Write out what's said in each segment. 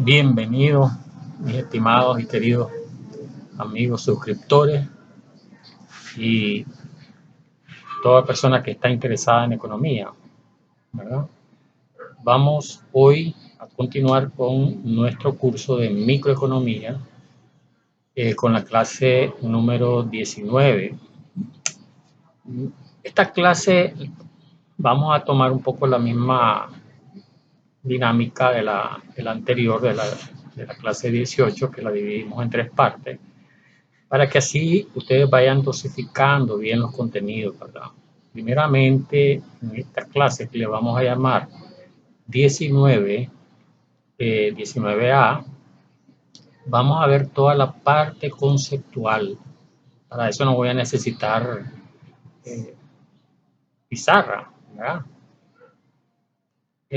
Bienvenidos, mis estimados y queridos amigos suscriptores y toda persona que está interesada en economía, ¿verdad? Vamos hoy a continuar con nuestro curso de microeconomía con la clase número 19. Esta clase vamos a tomar un poco la misma dinámica de la anterior, de la clase 18, que la dividimos en 3 partes, para que así ustedes vayan dosificando bien los contenidos, ¿verdad? Primeramente, en esta clase que le vamos a llamar 19A, vamos a ver toda la parte conceptual. Para eso no voy a necesitar pizarra, ¿verdad?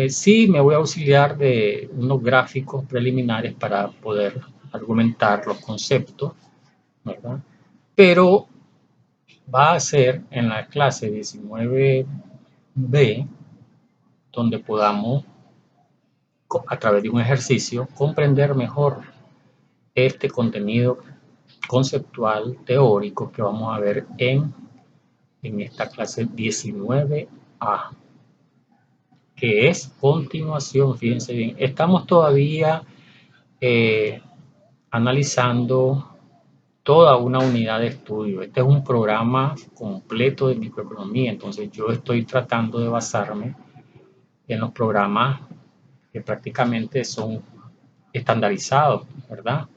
Sí me voy a auxiliar de unos gráficos preliminares para poder argumentar los conceptos, ¿verdad? Pero va a ser en la clase 19B donde podamos, a través de un ejercicio, comprender mejor este contenido conceptual teórico que vamos a ver en esta clase 19A, que es continuación. Fíjense bien, estamos todavía analizando toda una unidad de estudio. Este es un programa completo de microeconomía, entonces yo estoy tratando de basarme en los programas que prácticamente son estandarizados, ¿verdad?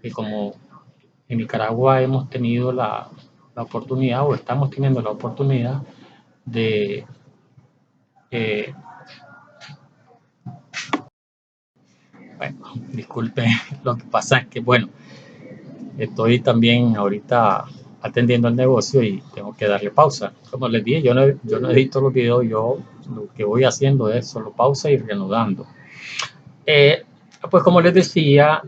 Y como en Nicaragua hemos tenido la oportunidad, o estamos teniendo la oportunidad de bueno, disculpen, lo que pasa es que, bueno, estoy también ahorita atendiendo el negocio y tengo que darle pausa. Como les dije, yo no edito los videos, yo lo que voy haciendo es solo pausa y reanudando. Pues como les decía,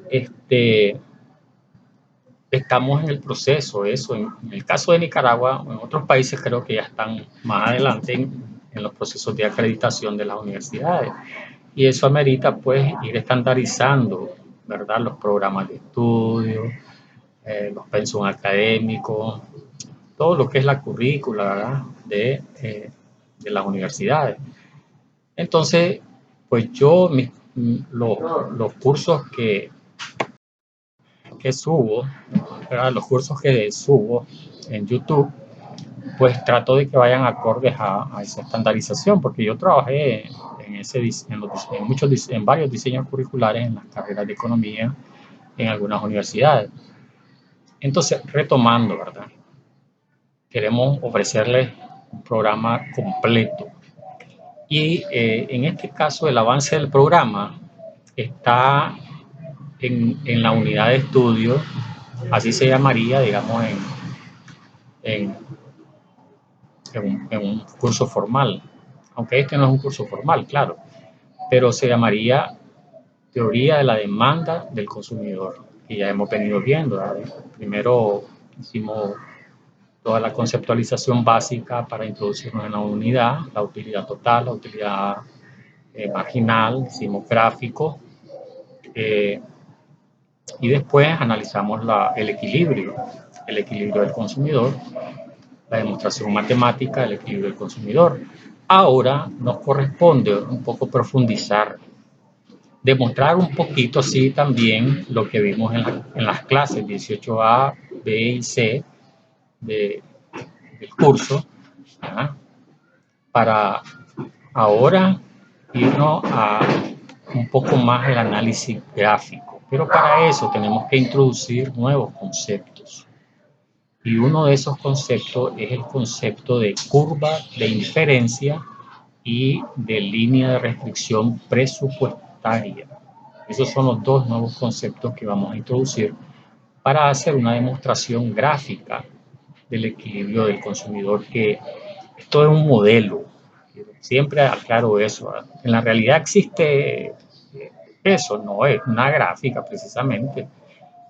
estamos en el proceso, eso, en el caso de Nicaragua, en otros países creo que ya están más adelante en los procesos de acreditación de las universidades. Y eso amerita pues ir estandarizando, ¿verdad? Los programas de estudio, los pensum académicos, todo lo que es la currícula, ¿verdad? De las universidades. Entonces, pues yo los cursos que subo, ¿verdad? Los cursos que subo en YouTube, pues trato de que vayan acordes a esa estandarización, porque yo trabajé en varios diseños curriculares en las carreras de economía en algunas universidades. Entonces, retomando, ¿verdad? Queremos ofrecerles un programa completo. Y en este caso, el avance del programa está en la unidad de estudio, así se llamaría, digamos, en, en un curso formal. Aunque este no es un curso formal, claro, pero se llamaría teoría de la demanda del consumidor, que ya hemos venido viendo, ¿verdad? Primero hicimos toda la conceptualización básica para introducirnos en la unidad, la utilidad total, la utilidad marginal, hicimos gráficos y después analizamos el equilibrio del consumidor, la demostración matemática del equilibrio del consumidor. Ahora nos corresponde un poco profundizar, demostrar un poquito, sí, también lo que vimos en las clases 18A, B y C del curso, ¿verdad? Para ahora irnos a un poco más el análisis gráfico, pero para eso tenemos que introducir nuevos conceptos. Y uno de esos conceptos es el concepto de curva de inferencia y de línea de restricción presupuestaria. Esos son los dos nuevos conceptos que vamos a introducir para hacer una demostración gráfica del equilibrio del consumidor, que esto es un modelo. Siempre aclaro eso. En la realidad existe eso, no es una gráfica precisamente.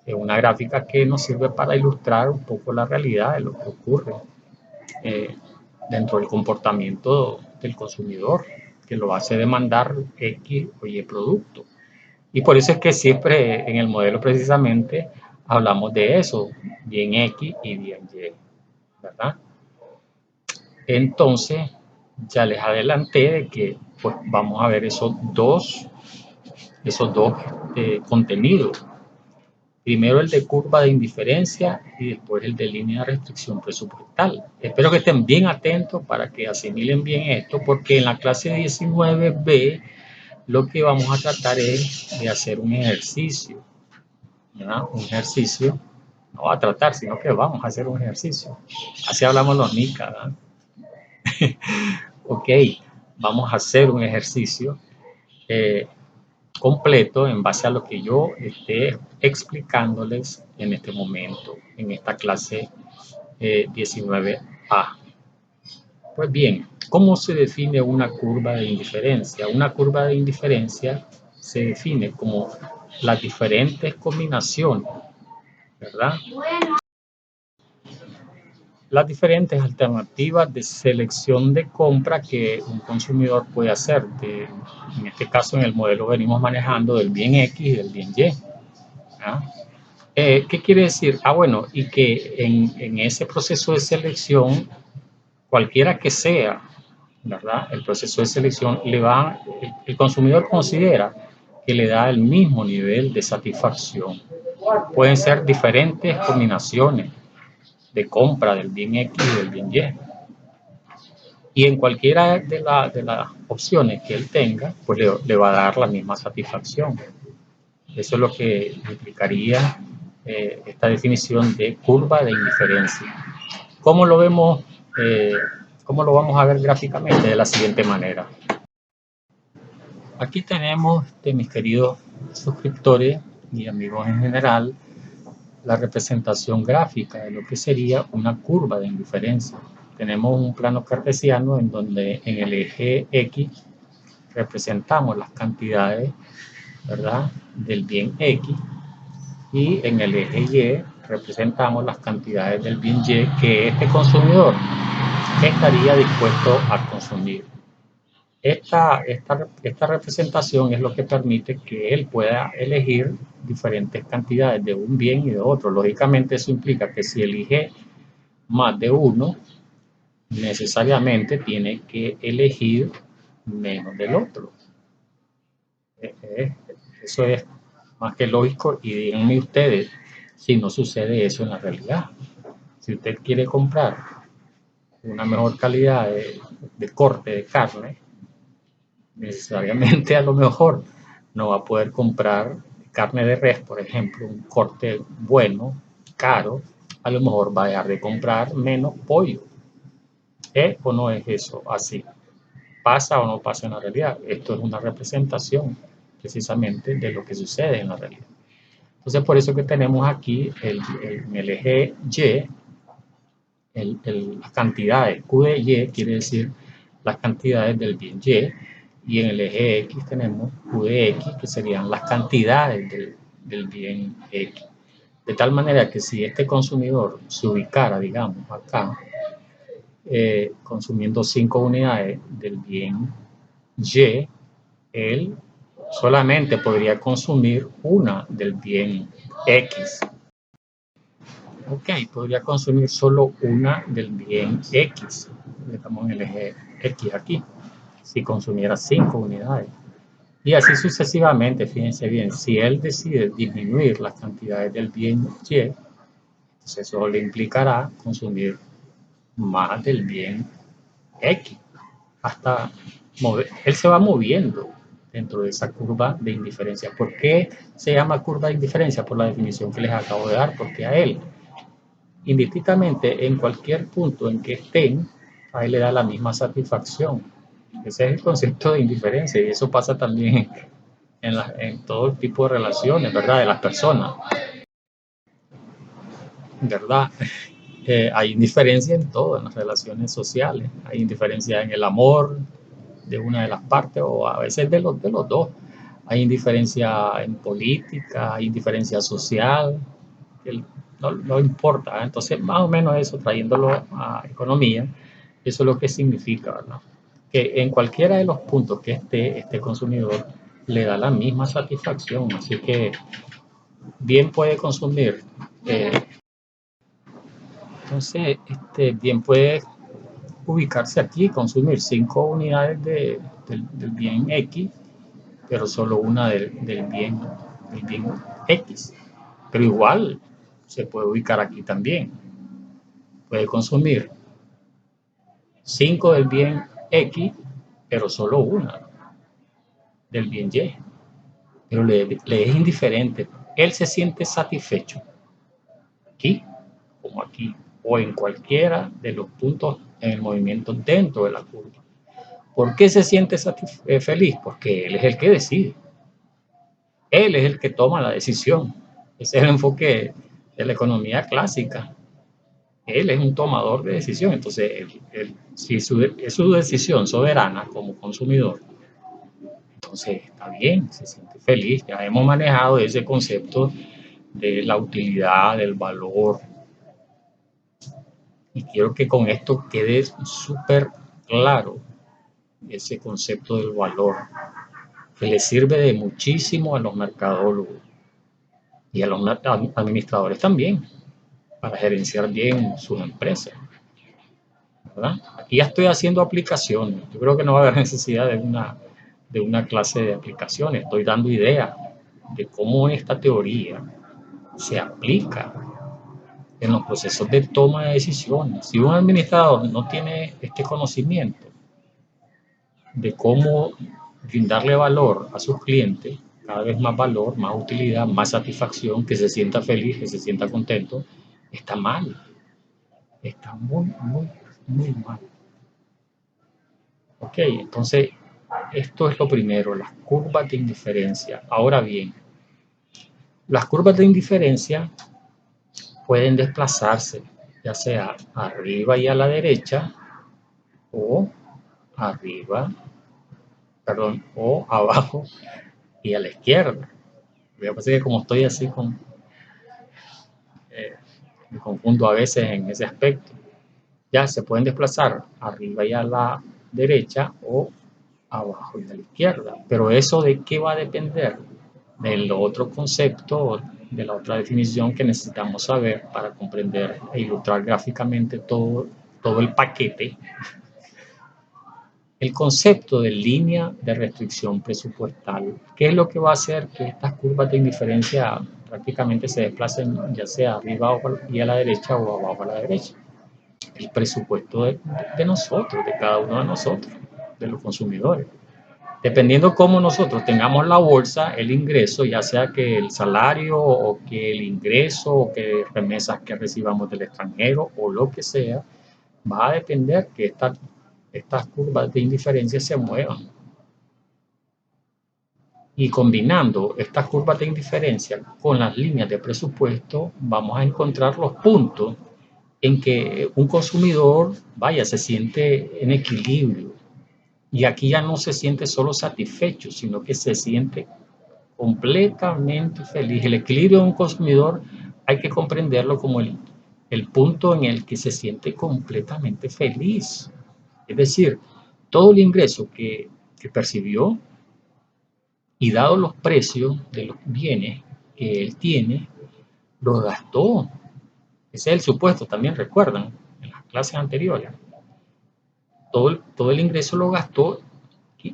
Es una gráfica que nos sirve para ilustrar un poco la realidad de lo que ocurre eh, dentro del comportamiento del consumidor, que lo hace demandar X o Y producto. Y por eso es que siempre en el modelo precisamente hablamos de eso, bien X y bien Y, ¿verdad? Entonces, ya les adelanté de que pues, vamos a ver esos dos contenidos. Primero el de curva de indiferencia y después el de línea de restricción presupuestal. Espero que estén bien atentos para que asimilen bien esto, porque en la clase 19B lo que vamos a tratar es de hacer un ejercicio, ¿verdad? Un ejercicio, no a tratar, sino que vamos a hacer un ejercicio. Así hablamos los NICA, ¿verdad? Ok, vamos a hacer un ejercicio eh, completo en base a lo que yo esté explicándoles en este momento, en esta clase 19A. Pues bien, ¿cómo se define una curva de indiferencia? Una curva de indiferencia se define como las diferentes combinaciones, ¿verdad? Las diferentes alternativas de selección de compra que un consumidor puede hacer. En este caso, en el modelo venimos manejando del bien X y del bien Y. ¿Ah? ¿Qué quiere decir? Bueno, y que en ese proceso de selección, cualquiera que sea, ¿verdad? El proceso de selección el consumidor considera que le da el mismo nivel de satisfacción. Pueden ser diferentes combinaciones de compra del bien X y del bien Y. Y en cualquiera de las opciones que él tenga, pues le va a dar la misma satisfacción. Eso es lo que implicaría esta definición de curva de indiferencia. ¿Cómo lo vemos? eh, ¿Cómo lo vamos a ver gráficamente? De la siguiente manera. Aquí tenemos, mis queridos suscriptores y amigos en general, la representación gráfica de lo que sería una curva de indiferencia. Tenemos un plano cartesiano en donde en el eje X representamos las cantidades, ¿verdad?, del bien X, y en el eje Y representamos las cantidades del bien Y que este consumidor estaría dispuesto a consumir. Esta representación es lo que permite que él pueda elegir diferentes cantidades de un bien y de otro. Lógicamente eso implica que si elige más de uno, necesariamente tiene que elegir menos del otro. Eso es más que lógico y díganme ustedes si no sucede eso en la realidad. Si usted quiere comprar una mejor calidad de corte de carne, necesariamente a lo mejor no va a poder comprar carne de res, por ejemplo, un corte bueno, caro, a lo mejor va a dejar de comprar menos pollo. ¿Es o no es eso así? ¿Pasa o no pasa en la realidad? Esto es una representación precisamente de lo que sucede en la realidad. Entonces, por eso que tenemos aquí en el eje Y, las cantidades Q de Y quiere decir las cantidades del bien Y, y en el eje X tenemos Q de X, que serían las cantidades del bien X. De tal manera que si este consumidor se ubicara, digamos, acá, consumiendo 5 unidades del bien Y, él solamente podría consumir una del bien X. Ok, podría consumir solo una del bien X. Estamos en el eje X aquí. Si consumiera 5 unidades. Y así sucesivamente, fíjense bien, si él decide disminuir las cantidades del bien Y, entonces eso le implicará consumir más del bien X. Hasta él se va moviendo dentro de esa curva de indiferencia. ¿Por qué se llama curva de indiferencia? Por la definición que les acabo de dar, porque a él, indistintamente en cualquier punto en que estén, a él le da la misma satisfacción. Ese es el concepto de indiferencia y eso pasa también en todo tipo de relaciones, ¿verdad? De las personas, ¿verdad? Hay indiferencia en todo, en las relaciones sociales, hay indiferencia en el amor de una de las partes o a veces de los dos. Hay indiferencia en política, hay indiferencia social, no importa. Entonces, más o menos eso, trayéndolo a economía, eso es lo que significa, ¿verdad? Que en cualquiera de los puntos que esté este consumidor, le da la misma satisfacción. Así que bien puede consumir. Entonces, bien puede ubicarse aquí, consumir 5 unidades del bien X, pero solo una del bien X. Pero igual se puede ubicar aquí también. Puede consumir 5 del bien X, pero solo una del bien Y. Pero le es indiferente. Él se siente satisfecho aquí, como aquí, o en cualquiera de los puntos en el movimiento dentro de la curva. ¿Por qué se siente feliz? Porque él es el que decide. Él es el que toma la decisión. Ese es el enfoque de la economía clásica. Él es un tomador de decisión. Entonces, si es su decisión soberana como consumidor, entonces está bien, se siente feliz. Ya hemos manejado ese concepto de la utilidad, del valor. Y quiero que con esto quede súper claro ese concepto del valor, que le sirve de muchísimo a los mercadólogos y a los administradores también, para gerenciar bien sus empresas, ¿verdad? Aquí ya estoy haciendo aplicaciones. Yo creo que no va a haber necesidad de una clase de aplicaciones. Estoy dando ideas de cómo esta teoría se aplica en los procesos de toma de decisiones. Si un administrador no tiene este conocimiento de cómo brindarle valor a sus clientes, cada vez más valor, más utilidad, más satisfacción, que se sienta feliz, que se sienta contento, está mal. Está muy, muy, muy mal. Ok, entonces esto es lo primero, las curvas de indiferencia. Ahora bien, las curvas de indiferencia pueden desplazarse, ya sea arriba y a la derecha, o arriba, perdón, o abajo y a la izquierda. Lo que pasa es que como estoy así me confundo a veces en ese aspecto. Ya se pueden desplazar arriba y a la derecha o abajo y a la izquierda. Pero eso de qué va a depender del otro concepto, de la otra definición que necesitamos saber para comprender e ilustrar gráficamente todo el paquete. El concepto de línea de restricción presupuestal, ¿qué es lo que va a hacer que estas curvas de indiferencia prácticamente se desplacen ya sea arriba y a la derecha o abajo a la derecha? El presupuesto de nosotros, de cada uno de nosotros, de los consumidores. Dependiendo cómo nosotros tengamos la bolsa, el ingreso, ya sea que el salario o que el ingreso o que remesas que recibamos del extranjero o lo que sea, va a depender que estas curvas de indiferencia se muevan. Y combinando estas curvas de indiferencia con las líneas de presupuesto, vamos a encontrar los puntos en que un consumidor, vaya, se siente en equilibrio. Y aquí ya no se siente solo satisfecho, sino que se siente completamente feliz. El equilibrio de un consumidor hay que comprenderlo como el punto en el que se siente completamente feliz. Es decir, todo el ingreso que percibió y dado los precios de los bienes que él tiene, los gastó. Ese es el supuesto, también recuerdan, en las clases anteriores. Todo el ingreso lo gastó,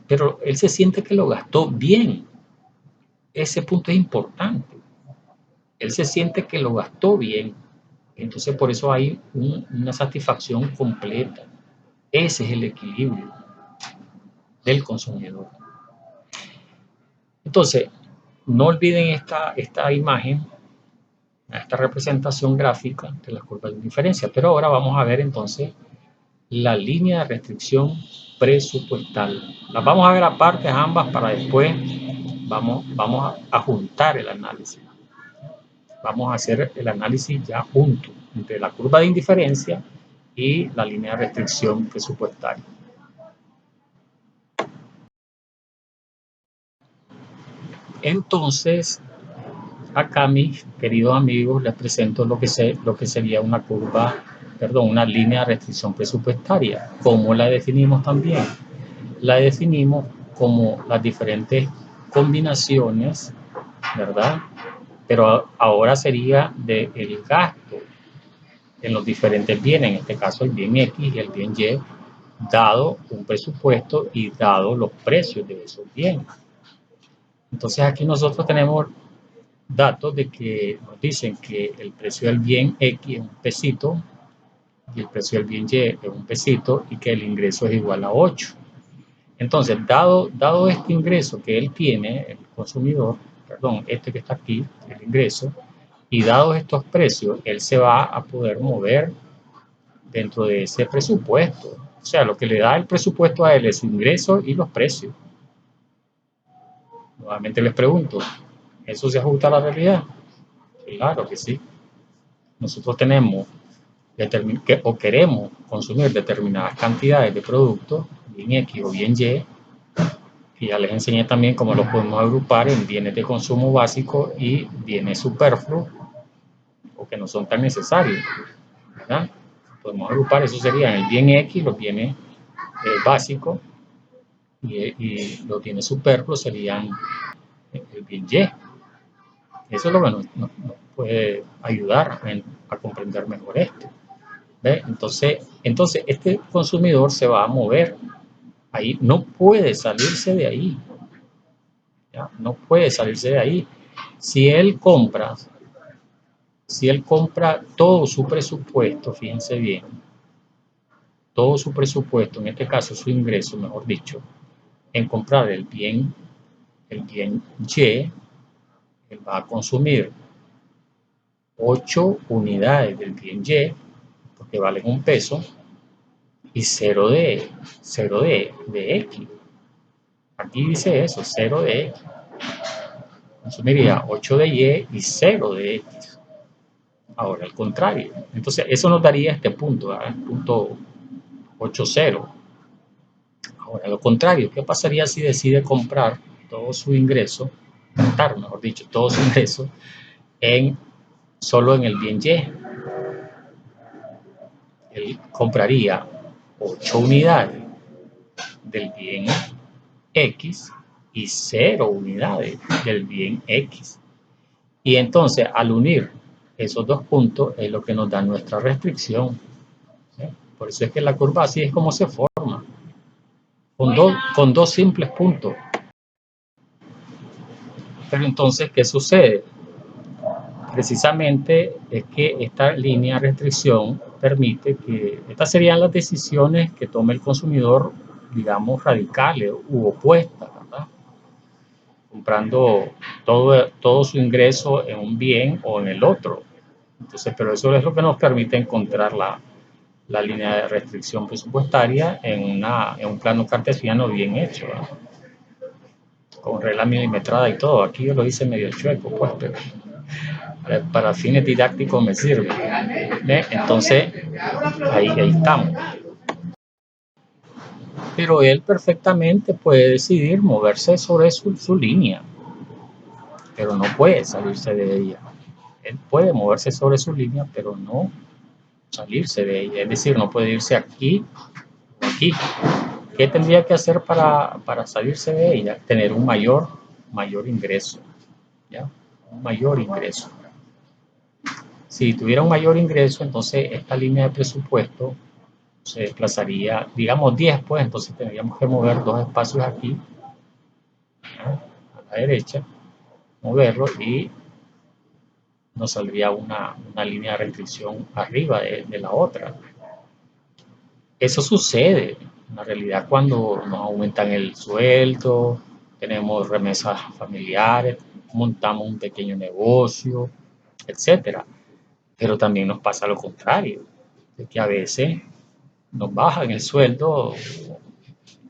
pero él se siente que lo gastó bien. Ese punto es importante. Él se siente que lo gastó bien. Entonces por eso hay una satisfacción completa. Ese es el equilibrio del consumidor. Entonces, no olviden esta imagen, esta representación gráfica de las curvas de diferencia. Pero ahora vamos a ver entonces la línea de restricción presupuestal. Las vamos a ver aparte ambas para después vamos a juntar el análisis. Vamos a hacer el análisis ya junto entre la curva de indiferencia y la línea de restricción presupuestaria. Entonces, acá mis queridos amigos les presento lo que sería una curva, perdón, una línea de restricción presupuestaria. ¿Cómo la definimos también? La definimos como las diferentes combinaciones, ¿verdad? Pero ahora sería del gasto en los diferentes bienes, en este caso el bien X y el bien Y, dado un presupuesto y dado los precios de esos bienes. Entonces aquí nosotros tenemos datos de que nos dicen que el precio del bien X es un pesito y el precio del bien Y es un pesito y que el ingreso es igual a 8. Entonces, dado este ingreso que él tiene, el consumidor, perdón, este que está aquí, el ingreso, y dados estos precios, él se va a poder mover dentro de ese presupuesto. O sea, lo que le da el presupuesto a él es su ingreso y los precios. Nuevamente les pregunto, ¿eso se ajusta a la realidad? Claro que sí. Nosotros tenemos o queremos consumir determinadas cantidades de productos, bien X o bien Y, y ya les enseñé también cómo los podemos agrupar en bienes de consumo básico y bienes superfluos o que no son tan necesarios, ¿verdad? Podemos agrupar, eso serían el bien X, los bienes básicos, y los bienes superfluos serían el bien Y. Eso es lo que nos puede ayudar a comprender mejor esto. ¿Ve? Entonces, este consumidor se va a mover ahí, no puede salirse de ahí, ¿ya? No puede salirse de ahí. Si él compra todo su presupuesto, fíjense bien, todo su presupuesto, en este caso su ingreso, mejor dicho, en comprar el bien Y, él va a consumir 8 unidades del bien Y, porque valen un peso, y 0 de X. Aquí dice eso, 0 de X. Consumiría 8 de Y y 0 de X. Ahora, al contrario. Entonces, eso nos daría este punto, ¿verdad? El punto 8,0. Ahora, lo contrario, ¿qué pasaría si decide comprar todo su ingreso, gastar, mejor dicho, todo su ingreso solo en el bien Y? Él compraría 8 unidades del bien X y 0 unidades del bien X. Y entonces, al unir esos dos puntos, es lo que nos da nuestra restricción. ¿Sí? Por eso es que la curva así es como se forma, con dos simples puntos. Pero entonces, ¿qué sucede? Precisamente es que esta línea de restricción permite que estas serían las decisiones que tome el consumidor, digamos, radicales u opuestas, ¿verdad? Comprando todo su ingreso en un bien o en el otro. Entonces, pero eso es lo que nos permite encontrar la línea de restricción presupuestaria en un plano cartesiano bien hecho, ¿verdad? Con regla milimetrada y todo. Aquí yo lo hice medio chueco, pues, pero para fines didácticos me sirve. ¿Ve? Entonces, ahí estamos. Pero él perfectamente puede decidir moverse sobre su línea, pero no puede salirse de ella. Él puede moverse sobre su línea, pero no salirse de ella. Es decir, no puede irse aquí o aquí. ¿Qué tendría que hacer para salirse de ella? Tener un mayor ingreso, ¿ya? Un mayor ingreso. Si tuviera un mayor ingreso, entonces esta línea de presupuesto se desplazaría, digamos 10, pues entonces tendríamos que mover dos espacios aquí, ¿no? A la derecha, moverlo y nos saldría una línea de restricción arriba de la otra. Eso sucede en la realidad cuando nos aumentan el sueldo, tenemos remesas familiares, montamos un pequeño negocio, etcétera. Pero también nos pasa lo contrario, de que a veces nos bajan el sueldo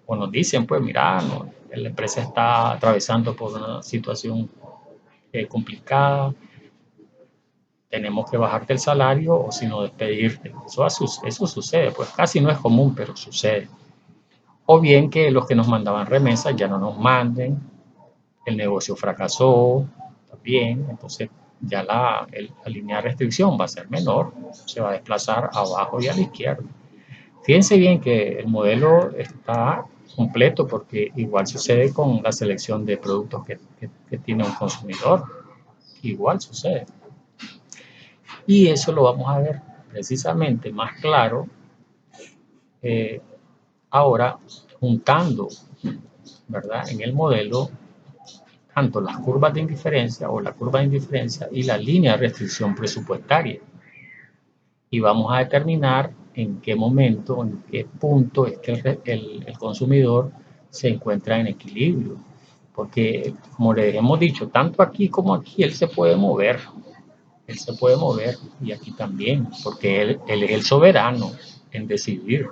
o nos dicen, pues mira, no, la empresa está atravesando por una situación complicada, tenemos que bajarte el salario o si no despedirte. Eso sucede, pues casi no es común, pero sucede. O bien que los que nos mandaban remesas ya no nos manden, el negocio fracasó también, entonces ya la línea de restricción va a ser menor, se va a desplazar abajo y a la izquierda. Fíjense bien que el modelo está completo, porque igual sucede con la selección de productos que tiene un consumidor, igual sucede. Y eso lo vamos a ver precisamente más claro ahora juntando, ¿verdad? En el modelo tanto las curvas de indiferencia o la curva de indiferencia y la línea de restricción presupuestaria. Y vamos a determinar en qué momento, en qué punto es que el consumidor se encuentra en equilibrio. Porque, como les hemos dicho, tanto aquí como aquí él se puede mover. Él se puede mover y aquí también, porque él es el soberano en decidir.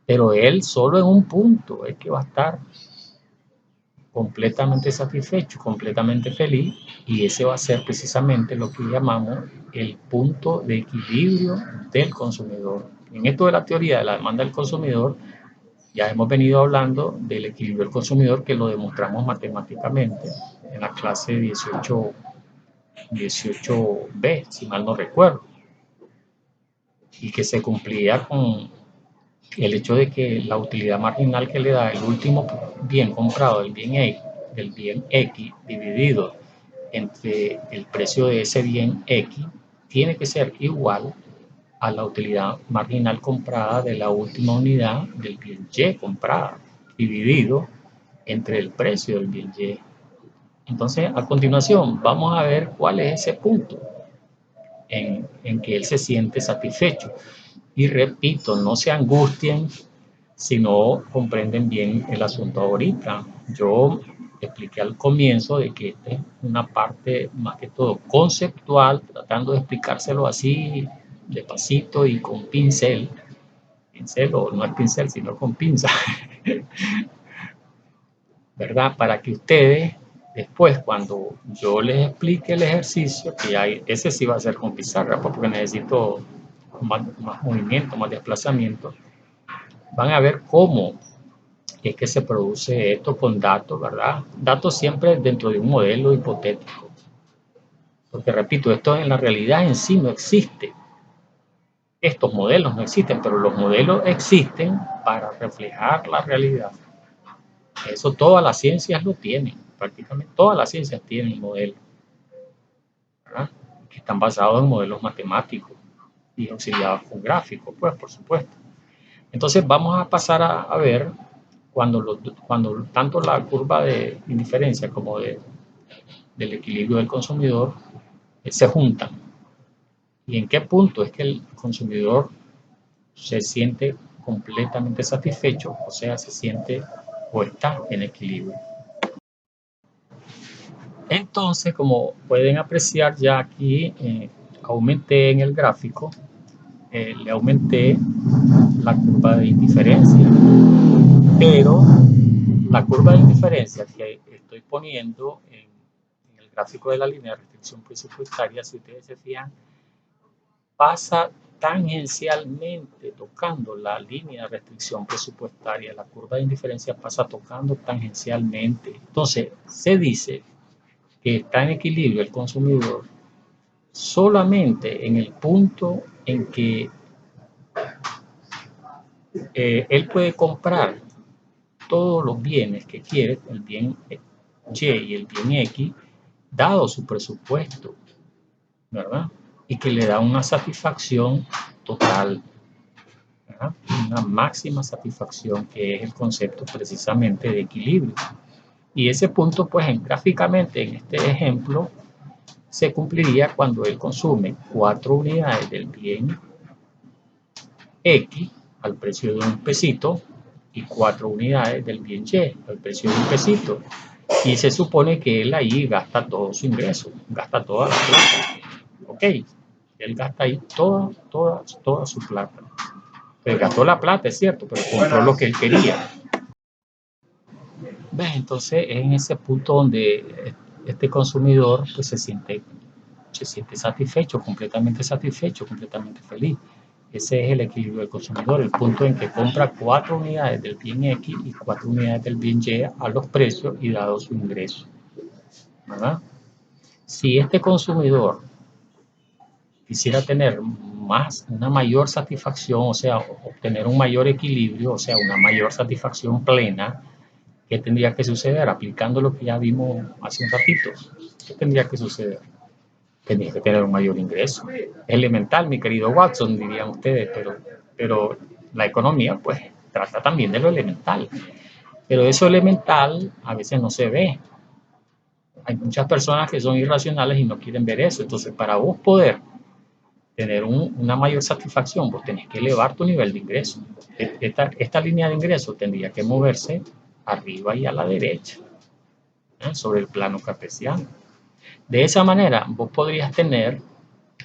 Pero él solo en un punto es que va a estar completamente satisfecho, completamente feliz, y ese va a ser precisamente lo que llamamos el punto de equilibrio del consumidor. En esto de la teoría de la demanda del consumidor, ya hemos venido hablando del equilibrio del consumidor, que lo demostramos matemáticamente en la clase 18B, si mal no recuerdo, y que se cumplía con el hecho de que la utilidad marginal que le da el último bien comprado del bien X dividido entre el precio de ese bien X tiene que ser igual a la utilidad marginal comprada de la última unidad del bien Y comprada, dividido entre el precio del bien Y. Entonces, a continuación, vamos a ver cuál es ese punto en que él se siente satisfecho. Y repito, no se angustien si no comprenden bien el asunto ahorita. Yo expliqué al comienzo de que esta es una parte más que todo conceptual, tratando de explicárselo así despacito y con pincel. Pincel o no es pincel, sino con pinza, ¿verdad? Para que ustedes después, cuando yo les explique el ejercicio, que hay, ese sí va a ser con pizarra, porque necesito más movimiento, más desplazamiento, van a ver cómo es que se produce esto con datos, ¿verdad? Datos siempre dentro de un modelo hipotético. Porque repito, esto en la realidad en sí no existe. Estos modelos no existen, pero los modelos existen para reflejar la realidad. Eso todas las ciencias lo tienen, prácticamente todas las ciencias tienen modelos, ¿verdad? Que están basados en modelos matemáticos y auxiliados con gráficos, pues por supuesto. Entonces vamos a pasar a ver cuando tanto la curva de indiferencia como del equilibrio del consumidor se juntan. ¿Y en qué punto es que el consumidor se siente completamente satisfecho, o sea, se siente o está en equilibrio? Entonces, como pueden apreciar ya aquí, aumenté en el gráfico, le aumenté la curva de indiferencia, pero la curva de indiferencia que estoy poniendo en el gráfico de la línea de restricción presupuestaria, si ustedes se fijan, pasa tangencialmente tocando la línea de restricción presupuestaria. La curva de indiferencia pasa tocando tangencialmente. Entonces, se dice que está en equilibrio el consumidor solamente en el punto en que él puede comprar todos los bienes que quiere, el bien Y y el bien X, dado su presupuesto, ¿verdad? Y que le da una satisfacción total, ¿verdad? Una máxima satisfacción, que es el concepto precisamente de equilibrio. Y ese punto, pues gráficamente en este ejemplo, se cumpliría cuando él consume 4 unidades del bien X al precio de un pesito y 4 unidades del bien Y al precio de un pesito. Y se supone que él ahí gasta todo su ingreso, gasta toda la plata. Ok, él gasta ahí toda su plata. Pues gastó la plata, es cierto, pero compró lo que él quería. ¿Ves? Entonces es en ese punto donde este consumidor pues, se siente satisfecho, completamente feliz. Ese es el equilibrio del consumidor, el punto en que compra 4 unidades del bien X y 4 unidades del bien Y a los precios y dado su ingreso, ¿verdad? Si este consumidor quisiera tener una mayor satisfacción, o sea, obtener un mayor equilibrio, o sea, una mayor satisfacción plena. ¿Qué tendría que suceder? Aplicando lo que ya vimos hace un ratito. ¿Qué tendría que suceder? Tendría que tener un mayor ingreso. Es elemental, mi querido Watson, dirían ustedes, pero la economía, pues, trata también de lo elemental. Pero eso elemental a veces no se ve. Hay muchas personas que son irracionales y no quieren ver eso. Entonces, para vos poder tener una mayor satisfacción, vos tenés que elevar tu nivel de ingreso. Esta línea de ingreso tendría que moverse arriba y a la derecha, sobre el plano cartesiano. De esa manera, vos podrías tener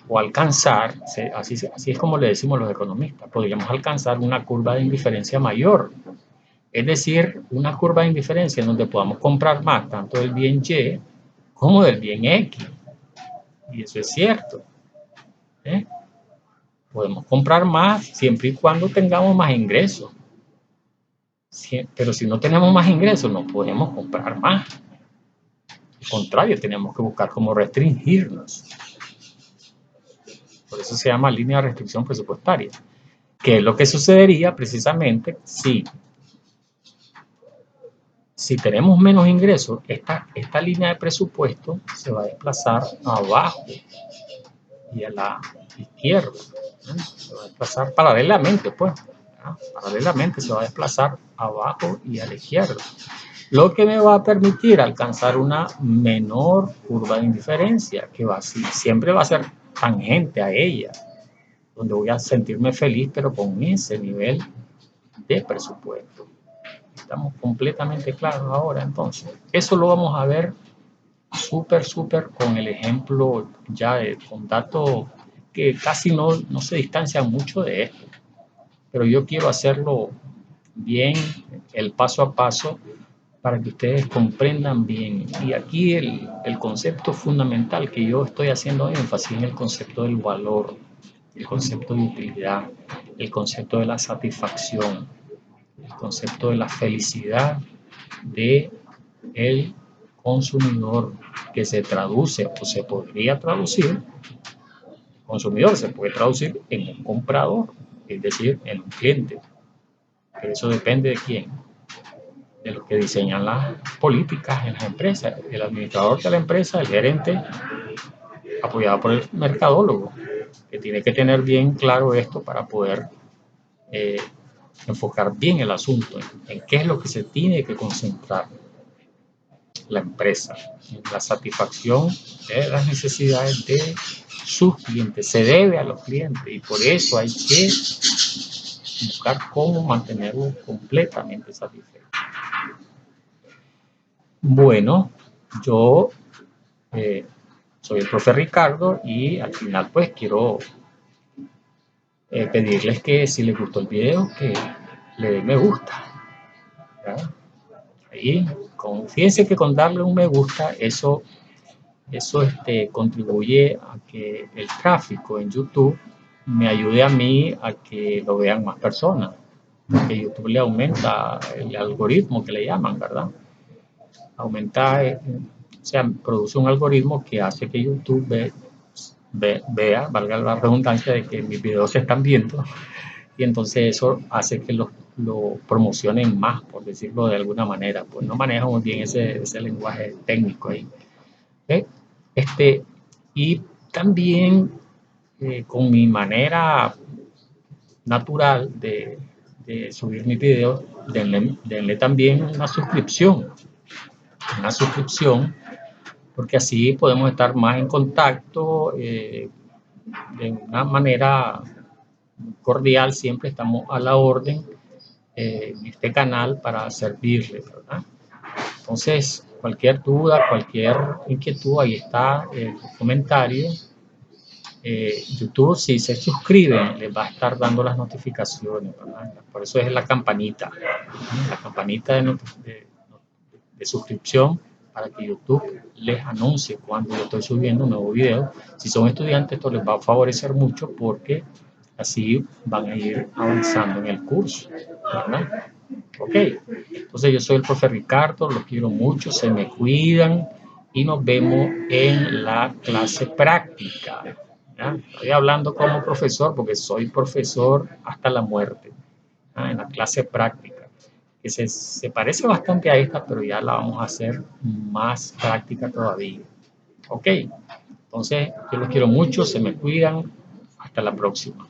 o alcanzar, así es como le decimos los economistas, podríamos alcanzar una curva de indiferencia mayor. Es decir, una curva de indiferencia en donde podamos comprar más tanto del bien Y como del bien X. Y eso es cierto. Podemos comprar más siempre y cuando tengamos más ingresos. Pero si no tenemos más ingresos, no podemos comprar más. Al contrario, tenemos que buscar cómo restringirnos. Por eso se llama línea de restricción presupuestaria. ¿Qué es lo que sucedería precisamente si tenemos menos ingresos? Esta línea de presupuesto se va a desplazar abajo y a la izquierda. Se va a desplazar paralelamente, pues. Paralelamente se va a desplazar abajo y a la izquierda. Lo que me va a permitir alcanzar una menor curva de indiferencia, que siempre va a ser tangente a ella, donde voy a sentirme feliz, pero con ese nivel de presupuesto. Estamos completamente claros ahora, entonces. Eso lo vamos a ver súper con el ejemplo ya con datos que casi no se distancian mucho de esto. Pero yo quiero hacerlo bien, el paso a paso, para que ustedes comprendan bien. Y aquí el concepto fundamental que yo estoy haciendo énfasis en el concepto del valor, el concepto de utilidad, el concepto de la satisfacción, el concepto de la felicidad de el consumidor, que se traduce o se podría traducir, consumidor se puede traducir en un comprador, es decir, en un cliente. Pero eso depende de quién, de los que diseñan las políticas en las empresas, el administrador de la empresa, el gerente, apoyado por el mercadólogo, que tiene que tener bien claro esto para poder enfocar bien el asunto, en qué es lo que se tiene que concentrar la empresa, en la satisfacción de las necesidades de sus clientes. Se debe a los clientes y por eso hay que buscar cómo mantenerlos completamente satisfechos. Bueno, yo soy el profe Ricardo y al final pues quiero pedirles que si les gustó el video que le den me gusta, ¿verdad? Ahí, fíjense que con darle un me gusta eso contribuye a que el tráfico en YouTube me ayude a mí a que lo vean más personas, porque YouTube le aumenta el algoritmo que le llaman, ¿verdad? Aumenta, o sea, produce un algoritmo que hace que YouTube vea, valga la redundancia de que mis videos se están viendo, y entonces eso hace que lo promocionen más, por decirlo de alguna manera. Pues no manejo muy bien ese lenguaje técnico ahí. ¿Okay? Y también con mi manera natural de subir mis videos, denle también una suscripción, porque así podemos estar más en contacto de una manera cordial. Siempre estamos a la orden en este canal para servirles, ¿verdad? Entonces, cualquier duda, cualquier inquietud, ahí está el comentario. YouTube, si se suscriben, les va a estar dando las notificaciones, ¿verdad? Por eso es la campanita de suscripción, para que YouTube les anuncie cuando yo estoy subiendo un nuevo video. Si son estudiantes, esto les va a favorecer mucho porque así van a ir avanzando en el curso, ¿verdad? Ok, entonces yo soy el profe Ricardo, los quiero mucho, se me cuidan y nos vemos en la clase práctica. ¿ya? Estoy hablando como profesor porque soy profesor hasta la muerte, ¿ya? En la clase práctica, que se parece bastante a esta, pero ya la vamos a hacer más práctica todavía. Ok, entonces yo los quiero mucho, se me cuidan, hasta la próxima.